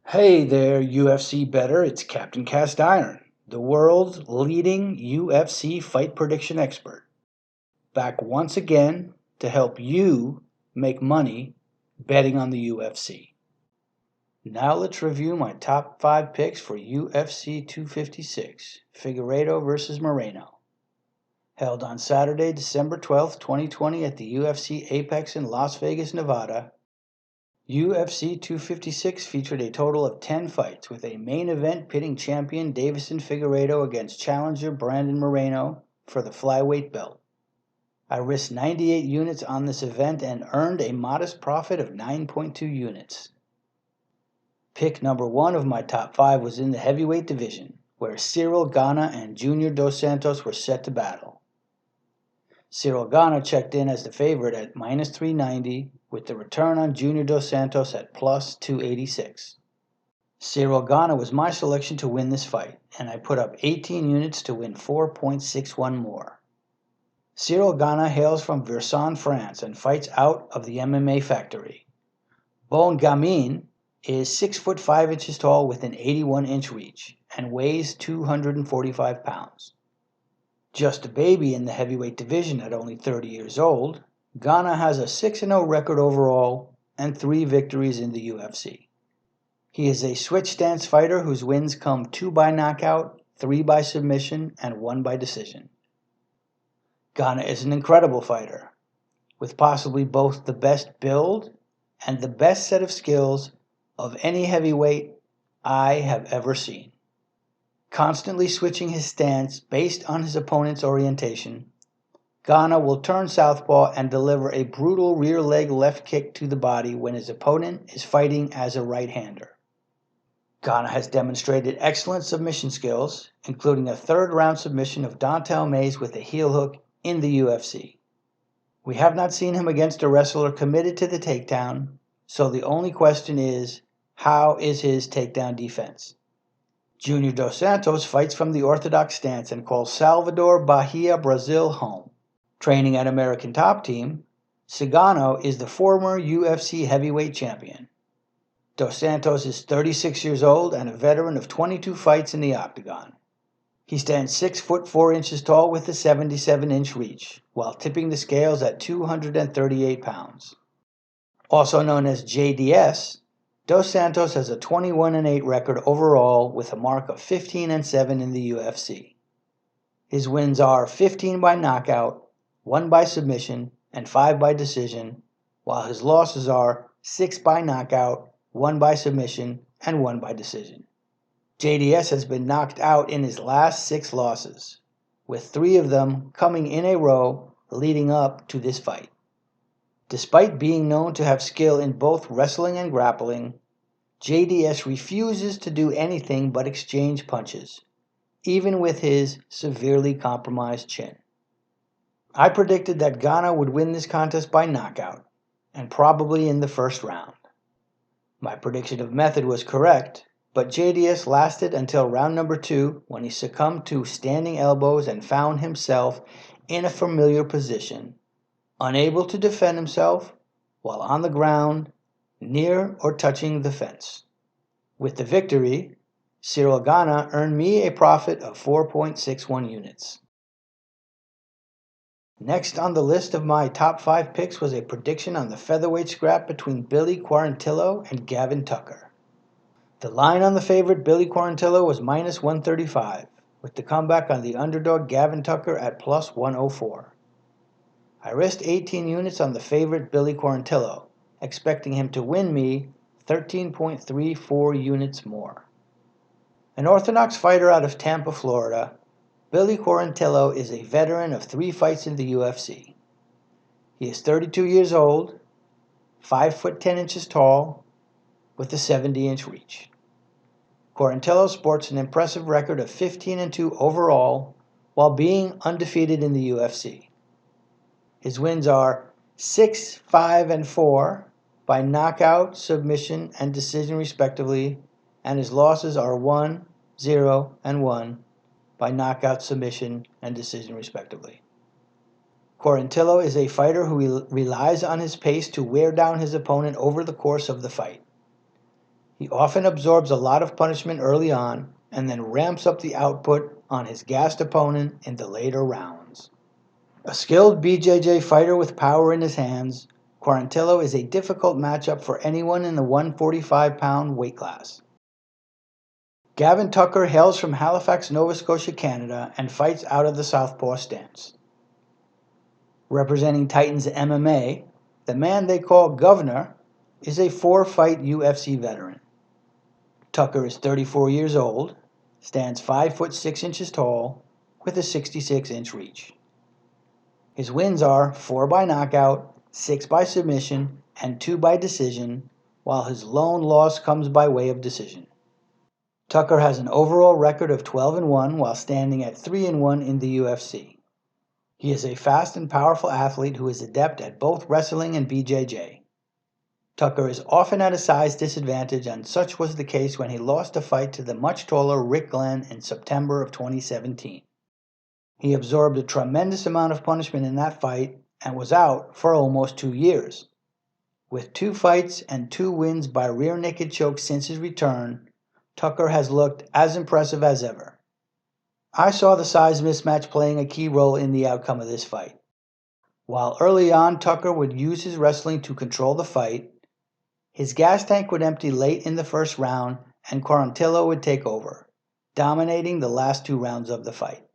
Hey there, UFC bettor. It's Captain Cast Iron, the world's leading UFC fight prediction expert, back once again to help you make money betting on the UFC. Now let's review my top 5 picks for UFC 256, Figueiredo versus Moreno, held on Saturday, December 12th, 2020 at the UFC Apex in Las Vegas, Nevada. UFC 256 featured a total of 10 fights, with a main event pitting champion Davison Figueiredo against challenger Brandon Moreno for the flyweight belt. I risked 98 units on this event and earned a modest profit of 9.2 units. Pick number 1 of my top 5 was in the heavyweight division, where Cyril Gana and Junior Dos Santos were set to battle. Cyril Gana checked in as the favorite at minus 390, with the return on Junior Dos Santos at plus 286. Cyril Gana was my selection to win this fight, and I put up 18 units to win 4.61 more. Cyril Gana hails from Versailles, France, and fights out of the MMA factory. Bon Gamin is 6 foot 5 inches tall with an 81-inch reach and weighs 245 pounds. Just a baby in the heavyweight division at only 30 years old, Gana has a 6-0 record overall and 3 victories in the UFC. He is a switch stance fighter whose wins come 2 by knockout, 3 by submission, and 1 by decision. Gana is an incredible fighter, with possibly both the best build and the best set of skills of any heavyweight I have ever seen. Constantly switching his stance based on his opponent's orientation, Gana will turn southpaw and deliver a brutal rear leg left kick to the body when his opponent is fighting as a right-hander. Gana has demonstrated excellent submission skills, including a third-round submission of Dontel Mays with a heel hook in the UFC. We have not seen him against a wrestler committed to the takedown, so the only question is, how is his takedown defense? Junior Dos Santos fights from the orthodox stance and calls Salvador Bahia, Brazil home. Training at American Top Team, Cigano is the former UFC heavyweight champion. Dos Santos is 36 years old and a veteran of 22 fights in the octagon. He stands 6 foot 4 inches tall with a 77-inch reach, while tipping the scales at 238 pounds. Also known as JDS, Dos Santos has a 21-8 record overall with a mark of 15-7 in the UFC. His wins are 15 by knockout, 1 by submission, and 5 by decision, while his losses are 6 by knockout, 1 by submission, and 1 by decision. JDS has been knocked out in his last 6 losses, with 3 of them coming in a row leading up to this fight. Despite being known to have skill in both wrestling and grappling, JDS refuses to do anything but exchange punches, even with his severely compromised chin. I predicted that Gana would win this contest by knockout, and probably in the first round. My prediction of method was correct, but JDS lasted until round number 2 when he succumbed to standing elbows and found himself in a familiar position, unable to defend himself while on the ground, near or touching the fence. With the victory, Cyril Gana earned me a profit of 4.61 units. Next on the list of my top 5 picks was a prediction on the featherweight scrap between Billy Quarantillo and Gavin Tucker. The line on the favorite Billy Quarantillo was minus 135, with the comeback on the underdog Gavin Tucker at plus 104. I risked 18 units on the favorite Billy Quarantillo, expecting him to win me 13.34 units more. An orthodox fighter out of Tampa, Florida, Billy Quarantillo is a veteran of 3 fights in the UFC. He is 32 years old, 5 foot 10 inches tall, with a 70-inch reach. Quarantillo sports an impressive record of 15-2 overall, while being undefeated in the UFC. His wins are 6, 5, and 4 by knockout, submission, and decision respectively, and his losses are 1, 0, and 1 by knockout, submission, and decision respectively. Quarantillo is a fighter who relies on his pace to wear down his opponent over the course of the fight. He often absorbs a lot of punishment early on and then ramps up the output on his gassed opponent in the later rounds. A skilled BJJ fighter with power in his hands, Quarantillo is a difficult matchup for anyone in the 145-pound weight class. Gavin Tucker hails from Halifax, Nova Scotia, Canada, and fights out of the southpaw stance. Representing Titans MMA, the man they call Governor is a 4-fight UFC veteran. Tucker is 34 years old, stands 5 foot 6 inches tall, with a 66-inch reach. His wins are 4 by knockout, 6 by submission, and 2 by decision, while his lone loss comes by way of decision. Tucker has an overall record of 12-1 while standing at 3-1 in the UFC. He is a fast and powerful athlete who is adept at both wrestling and BJJ. Tucker is often at a size disadvantage, and such was the case when he lost a fight to the much taller Rick Glenn in September of 2017. He absorbed a tremendous amount of punishment in that fight and was out for almost 2 years. With 2 fights and 2 wins by rear naked choke since his return, Tucker has looked as impressive as ever. I saw the size mismatch playing a key role in the outcome of this fight. While early on Tucker would use his wrestling to control the fight, his gas tank would empty late in the first round and Quarantillo would take over, dominating the last 2 rounds of the fight.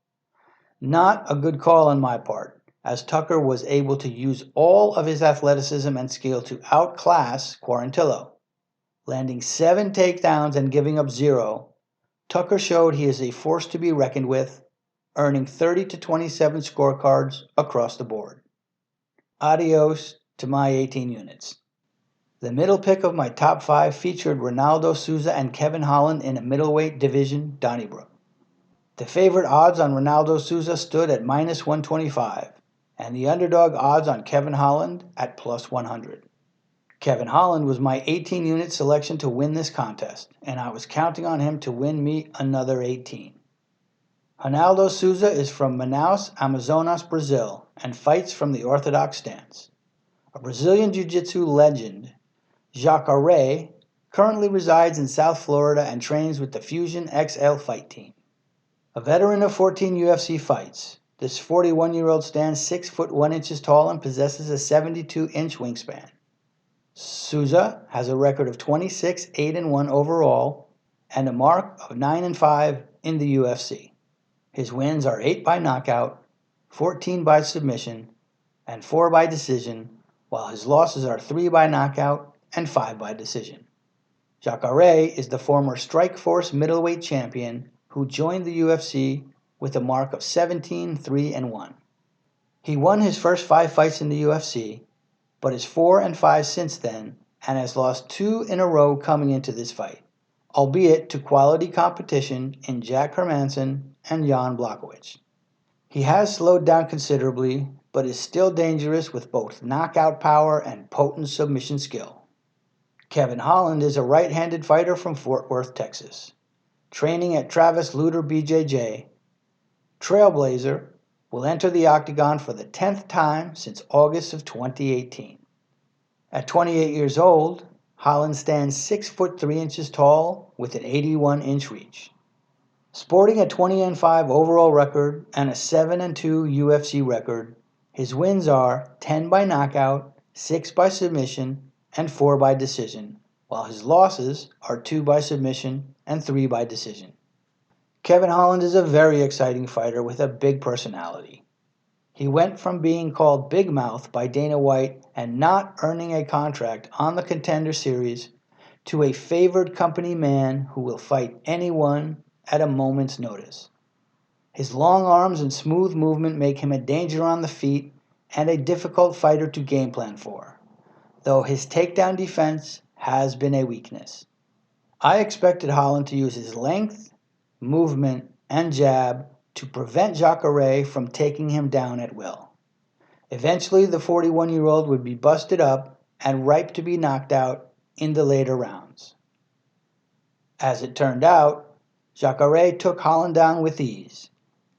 Not a good call on my part, as Tucker was able to use all of his athleticism and skill to outclass Quarantillo. Landing 7 takedowns and giving up 0, Tucker showed he is a force to be reckoned with, earning 30 to 27 scorecards across the board. Adios to my 18 units. The middle pick of my top 5 featured Ronaldo Souza and Kevin Holland in a middleweight division, Donnybrook. The favorite odds on Ronaldo Souza stood at -125, and the underdog odds on Kevin Holland at +100. Kevin Holland was my 18-unit selection to win this contest, and I was counting on him to win me another 18. Ronaldo Souza is from Manaus, Amazonas, Brazil, and fights from the orthodox stance. A Brazilian Jiu-Jitsu legend, Jacare currently resides in South Florida and trains with the Fusion XL fight team. A veteran of 14 UFC fights, this 41-year-old stands 6 foot 1 inches tall and possesses a 72-inch wingspan. Souza has a record of 26, 8-1 overall and a mark of 9-5 in the UFC. His wins are 8 by knockout, 14 by submission, and 4 by decision, while his losses are 3 by knockout and 5 by decision. Jacare is the former Strikeforce middleweight champion who joined the UFC with a mark of 17, 3-1. He won his first 5 fights in the UFC, but is 4-5 since then and has lost 2 in a row coming into this fight, albeit to quality competition in Jack Hermansson and Jan Blachowicz. He has slowed down considerably, but is still dangerous with both knockout power and potent submission skill. Kevin Holland is a right-handed fighter from Fort Worth, Texas. Training at Travis Luter BJJ, Trailblazer will enter the octagon for the 10th time since August of 2018. At 28 years old, Holland stands 6 foot 3 inches tall with an 81-inch reach. Sporting a 20-5 overall record and a 7-2 UFC record, his wins are 10 by knockout, 6 by submission, and 4 by decision, while his losses are 2 by submission and 3 by decision. Kevin Holland is a very exciting fighter with a big personality. He went from being called Big Mouth by Dana White and not earning a contract on the Contender Series to a favored company man who will fight anyone at a moment's notice. His long arms and smooth movement make him a danger on the feet and a difficult fighter to game plan for, though his takedown defense has been a weakness. I expected Holland to use his length, movement, and jab to prevent Jacare from taking him down at will. Eventually, the 41-year-old would be busted up and ripe to be knocked out in the later rounds. As it turned out, Jacare took Holland down with ease,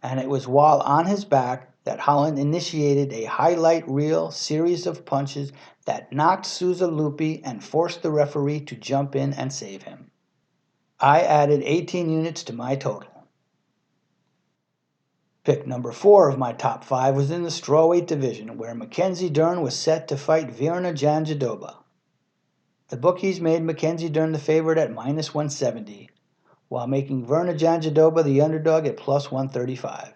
and it was while on his back that Holland initiated a highlight reel series of punches that knocked Souza loopy and forced the referee to jump in and save him. I added 18 units to my total. Pick number 4 of my top 5 was in the strawweight division, where Mackenzie Dern was set to fight Virna Jandiroba. The bookies made Mackenzie Dern the favorite at minus 170, while making Virna Jandiroba the underdog at plus 135.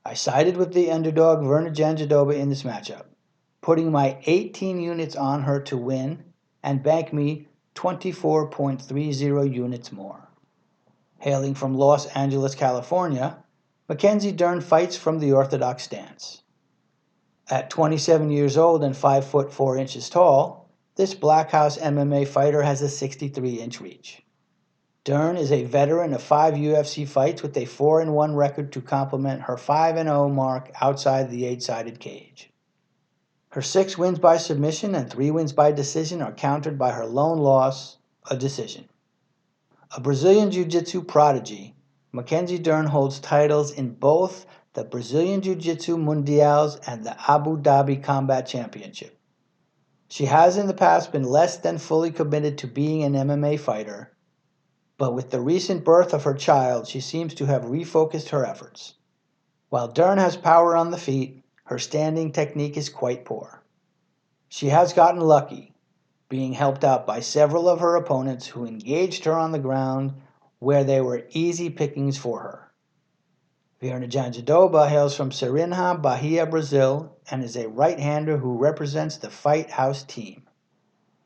I sided with the underdog Virna Jandiroba in this matchup, putting my 18 units on her to win and bank me 24.30 units more. Hailing from Los Angeles, California, Mackenzie Dern fights from the orthodox stance. At 27 years old and 5 foot 4 inches tall, this Black House MMA fighter has a 63-inch reach. Dern is a veteran of 5 UFC fights with a 4-1 record to complement her 5-0 mark outside the 8-sided cage. Her 6 wins by submission and 3 wins by decision are countered by her lone loss, a decision. A Brazilian Jiu-Jitsu prodigy, Mackenzie Dern holds titles in both the Brazilian Jiu-Jitsu Mundials and the Abu Dhabi Combat Championship. She has in the past been less than fully committed to being an MMA fighter, but with the recent birth of her child, she seems to have refocused her efforts. While Dern has power on the feet, her standing technique is quite poor. She has gotten lucky, being helped out by several of her opponents who engaged her on the ground where they were easy pickings for her. Virna Jandiroba hails from Serena, Bahia, Brazil, and is a right-hander who represents the Fight House team.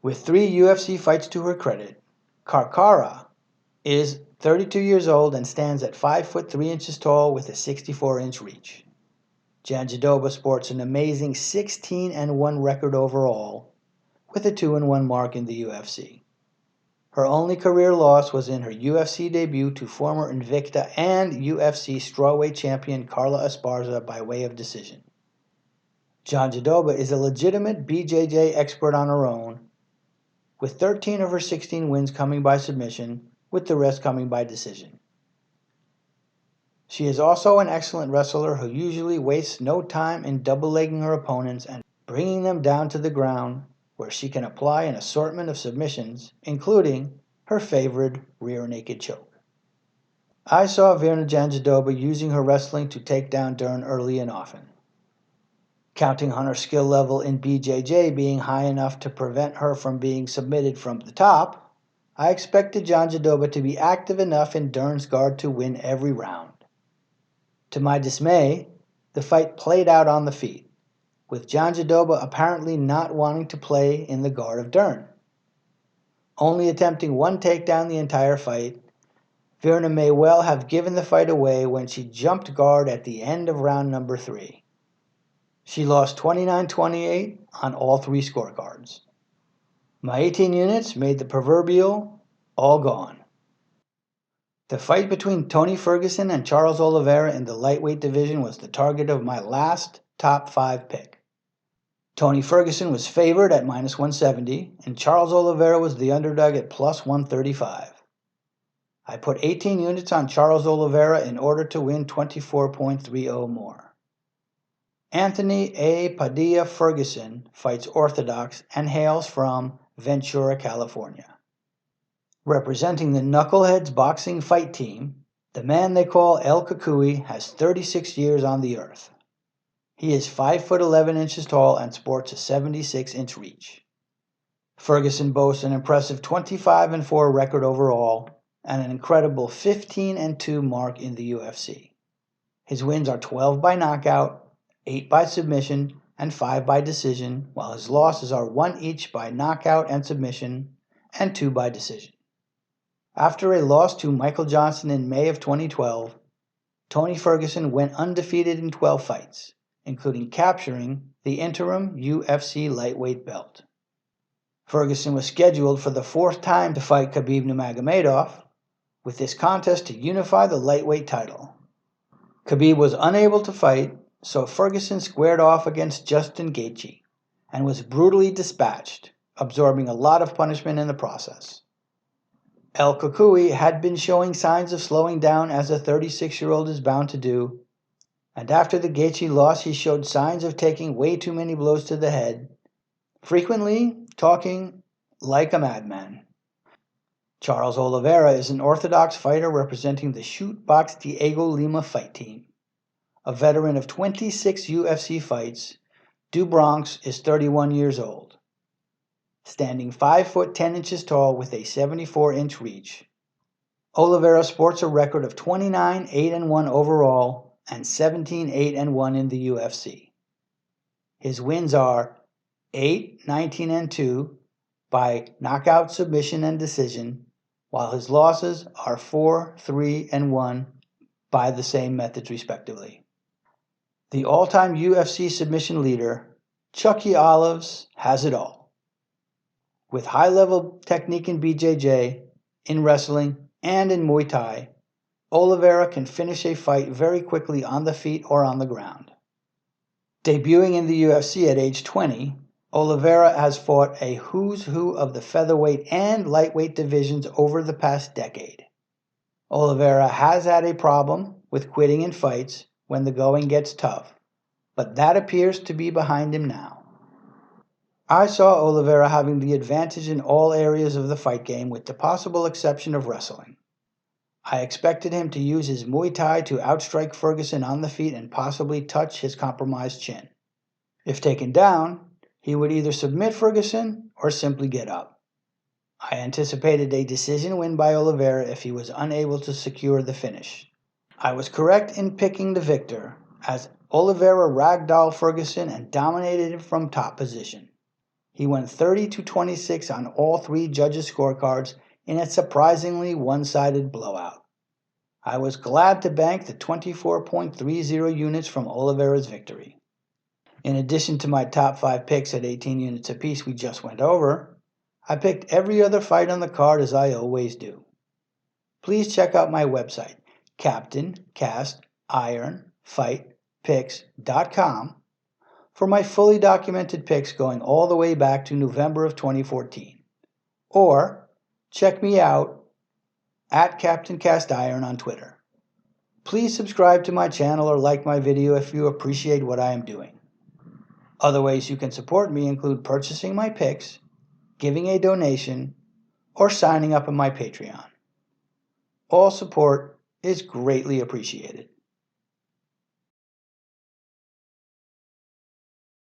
With 3 UFC fights to her credit, Carcara is 32 years old and stands at 5 foot 3 inches tall with a 64-inch reach. Jandiroba sports an amazing 16-1 record overall, with a 2-1 mark in the UFC. Her only career loss was in her UFC debut to former Invicta and UFC strawweight champion Carla Esparza by way of decision. Jandiroba is a legitimate BJJ expert on her own, with 13 of her 16 wins coming by submission, with the rest coming by decision. She is also an excellent wrestler who usually wastes no time in double-legging her opponents and bringing them down to the ground, where she can apply an assortment of submissions, including her favorite rear naked choke. I saw Virna Jandiroba using her wrestling to take down Dern early and often. Counting on her skill level in BJJ being high enough to prevent her from being submitted from the top, I expected Jandiroba to be active enough in Dern's guard to win every round. To my dismay, the fight played out on the feet, with Jandiroba apparently not wanting to play in the guard of Dern. Only attempting 1 takedown the entire fight, Virna may well have given the fight away when she jumped guard at the end of round number 3. She lost 29-28 on all 3 scorecards. My 18 units made the proverbial all gone. The fight between Tony Ferguson and Charles Oliveira in the lightweight division was the target of my last top 5 pick. Tony Ferguson was favored at minus 170, and Charles Oliveira was the underdog at plus 135. I put 18 units on Charles Oliveira in order to win 24.30 more. Anthony A. Padilla Ferguson fights orthodox and hails from Ventura, California. Representing the Knuckleheads boxing fight team, the man they call El Cucuy has 36 years on the earth. He is 5 foot 11 inches tall and sports a 76-inch reach. Ferguson boasts an impressive 25-4 record overall and an incredible 15-2 mark in the UFC. His wins are 12 by knockout, 8 by submission, and 5 by decision, while his losses are 1 each by knockout and submission, and 2 by decision. After a loss to Michael Johnson in May of 2012, Tony Ferguson went undefeated in 12 fights, including capturing the interim UFC lightweight belt. Ferguson was scheduled for the 4th time to fight Khabib Nurmagomedov, with this contest to unify the lightweight title. Khabib was unable to fight, so Ferguson squared off against Justin Gaethje and was brutally dispatched, absorbing a lot of punishment in the process. El Cucuy had been showing signs of slowing down, as a 36-year-old is bound to do, And after the Gaethje loss, he showed signs of taking way too many blows to the head, frequently talking like a madman. Charles Oliveira is an orthodox fighter representing the Shoot Box Diego Lima fight team. A veteran of 26 UFC fights, DuBronx is 31 years old. Standing 5 foot 10 inches tall with a 74-inch reach, Oliveira sports a record of 29-8-1 overall and 17-8-1 in the UFC. His wins are 8-19-2 by knockout, submission, and decision, while his losses are 4-3-1 by the same methods respectively. The all-time UFC submission leader, Chucky Olives, has it all. With high-level technique in BJJ, in wrestling, and in Muay Thai, Oliveira can finish a fight very quickly on the feet or on the ground. Debuting in the UFC at age 20, Oliveira has fought a who's who of the featherweight and lightweight divisions over the past decade. Oliveira has had a problem with quitting in fights when the going gets tough, but that appears to be behind him now. I saw Oliveira having the advantage in all areas of the fight game with the possible exception of wrestling. I expected him to use his Muay Thai to outstrike Ferguson on the feet and possibly touch his compromised chin. If taken down, he would either submit Ferguson or simply get up. I anticipated a decision win by Oliveira if he was unable to secure the finish. I was correct in picking the victor, as Oliveira ragdolled Ferguson and dominated him from top position. He went 30-26 on all 3 judges' scorecards in a surprisingly one-sided blowout. I was glad to bank the 24.30 units from Oliveira's victory. In addition to my top 5 picks at 18 units apiece we just went over, I picked every other fight on the card as I always do. Please check out my website, captaincastironfightpicks.com, for my fully documented picks going all the way back to November of 2014. Or check me out at captaincastiron on Twitter. Please subscribe to my channel or like my video if you appreciate what I am doing. Other ways you can support me include purchasing my picks, giving a donation, or signing up on my Patreon. All support is greatly appreciated.